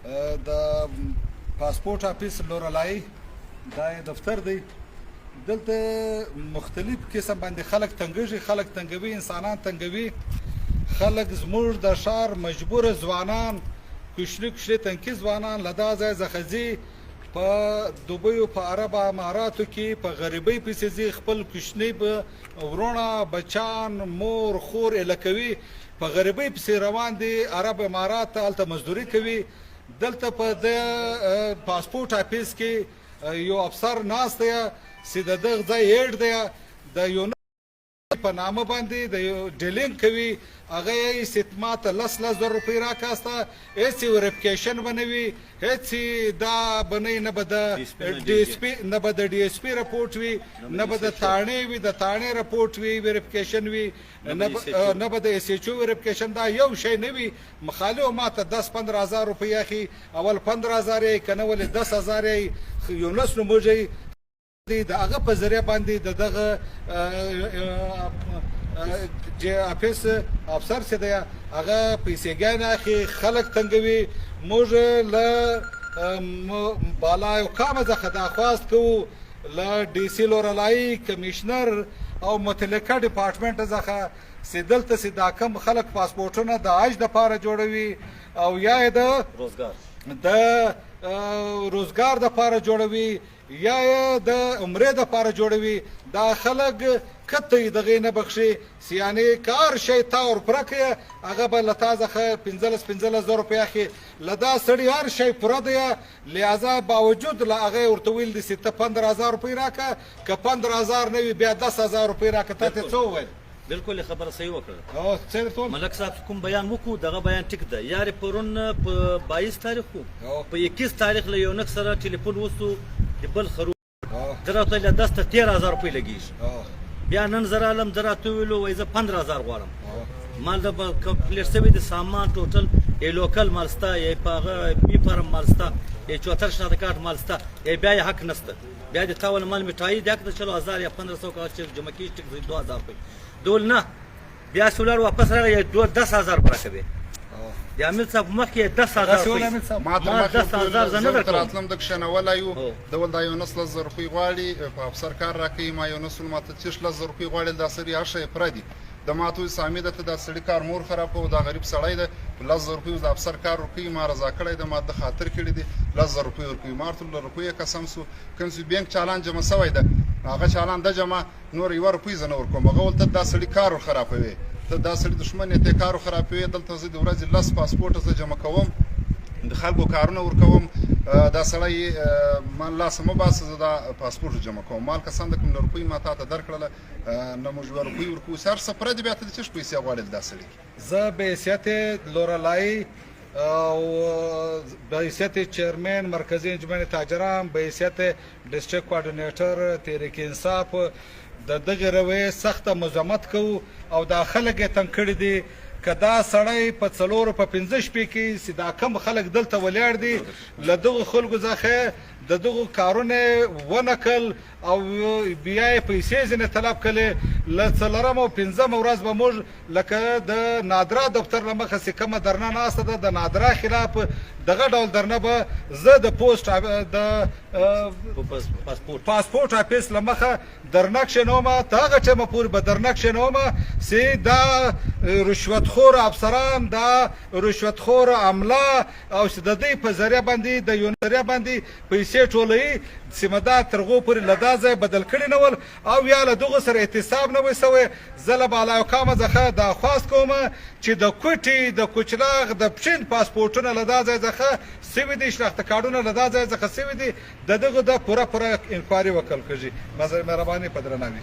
د پاسپورټ آفیس لورلای دا دفتر دی. دلته مختلف قسم باندې خلک تنګېږي، خلک تنګوي، انسانان تنګوي، خلک زموږ د ښار مجبوره ځوانان، کوچني کوچني تنکي ځوانان له دا ځای څخه ځي په دوبیو، په عرب اماراتو کې په غریبۍ پسې ځي، خپل کوچني ورونه، بچان، مور، خور ایله کوي، په غریبۍ پسې روان دي عرب امارات ته، هلته مزدوري کوي. دلته په د پاسپورټ آفیس کې یو افسر ناست دی چې د دغه ځای هیډ دی، د یو په نامه باندې د یو ډیلینګ کوي، هغه یې ستما ته 10,000 روپۍ راکاسته، هېڅ وریفیکیشن به نه وي، هېڅ دا به نه به د ډي اس پي نه به د ډي اس پي رپورټ وي، نه به د تاڼې وي، د تاڼې رپورټ وي، وریفیکیشن وي، نه به د ایس ایچ او وریفیکیشن. دا یو شی نه وي. مخالف ما ته 10-15,000 روپۍ اخي، اول 15,000 یې که نه ولې 10,000 یې یونس نوموږي د هغه په ذریعه باندې د دغه آفیس افسر چې دی هغه پیسېګانې اخلي، خلک تنګوي. موږ له بالایقامه څخه درخواست کوو له ډي سي لورلایي، کمیشنر او متعلقه ډپارټمنټ څخه چې دلته چې دا کم خلک پاسپورټونه د حج دپاره جوړوي او یا یې د روزګار دپاره جوړوي یا یې د عمرې دپاره جوړوي، دا خلک کته یې دغې نه بخښي. یعنې که هر شی تا ورپوره کړې هغه به له تا څخه 15,000 روپۍ اخلي. له دا سړي هر شی پوره دی، لہذا باوجود له هغه یې ورته ویل دي چې ته 15,000 روپۍ راکړه، که 15,000 نه وي بیا 10,000 روپۍ راکړه. تا ته څه وویل؟ بالکل خبره صحیح وکړه. او څه درته ملک صاحب کوم بیان وکړو دغه بیان ټیک ده. یارې پرون په 22 تاریخ وو، په 21 تاریخ له یو نک سره ټلیفون وسو د بل خروج درته له 10 ته 13,000 روپۍ لګېږي. بیا نن زه رالم، ده راته وویلو وایي زه 15,000 غواړم. مال د کمپلیټ شوی د سامان ټوټل یې لوکل مال شته، یې په هغه بي فارم مال شته، یې 74 شناخته کارت مال شته، یې بیا یې حق نشته. بیا د تا ول مال میټایي د حق د 40,000 یا 1500 کار چې جمع کېږي ټیک 2,000 روپۍ دول نه. بیا سولر واپس راغی 10,000 پر راکوي. د امیر صاحب مخکې 10,000 روپۍ ما ته 10,000 زه نه درتلم، د کښېنولی یو ډول دا 11,000 روپۍ غواړي، په افسر کار راکوي. ما 11 ما ته 30,000 روپۍ غواړي. دا سړي هر شی پوره دي. د ما ته وایي سامي ده ته دا سړي کار مور خرابوه، دا غریب سړی دی، 10,000 روپۍ اوس د افسر کار ورکوي. ما رضا کړی ده، ما د خاطر کړي دي 10,000 روپۍ ورکوي. ما ورته له روپیو قسم سو کوم چې بینک چالان جمع سوی ده هغه چالان ده جمع، نور یوه روپۍ زه نه ورکوم. هغه ولته دا سړي کار ورخرابوي، ته دا سړي دښمن یې، ته کار ورخرابوي. دلته زه د ورځې 10 پاسپورټه زه جمع کوم، د خلکو کارونه ورکوم. دا سړی من لاسه مه باسه، زه دا پاسپورټ جمع کوم. مال قسم ده کوم له روپۍ ما تا ته درکړله، نه موږ یوه روپۍ ورکوو. هر څه پوره دي، بیا ته د څه پیسې غواړې دا سړي؟ زه به حیثیت لورلایي او به حیثیت چیرمن مرکزي انجمن تاجران، به حیثیت ډسټرکټ کوارډینیټر تحریک انصاف د دغې رویې سخته مذمت کوو او دا خلک یې تنګ کړي دي. که دا سړی په 4 په 5 شپې کې چې دا کم خلک دلته ولاړ دي له دغو خلکو څخه د دغو کارونه ونکل او بیا یې پیسې ځینې طلب کړلې، له 4 او 5 ورځ به موږ لکه د نادرا دفتر له مخه چې کومه درنه ناسته ده د نادرا خلاف دغه ډول درنه به زه د پوسټ د پاسپورټ آفیس له مخه درنه کښېنومه. تر هغه ټیمه پورې به درنه کښېنومه چې دا رشوتخور افسران، دا رشوتخور عمله او چې د دوی په ذریعه باندې د یو ذریعه باندې پیسې ټولوي، سیمه دا تر هغو پورې له دا ځای بدل کړي نه ول او یا له دغو سره احتساب نه وی سوی. زه له بالایقامه څخه درخواست کوم چې د کوټې، د کوچلاغ، د پښین پاسپورټونه له دا ځای څخه سوي دي، شناخته کارډونه له دا ځای څخه سوي دي، د دغو د پوره انکوایري وکړل کېږي. مهرباني په درناوي.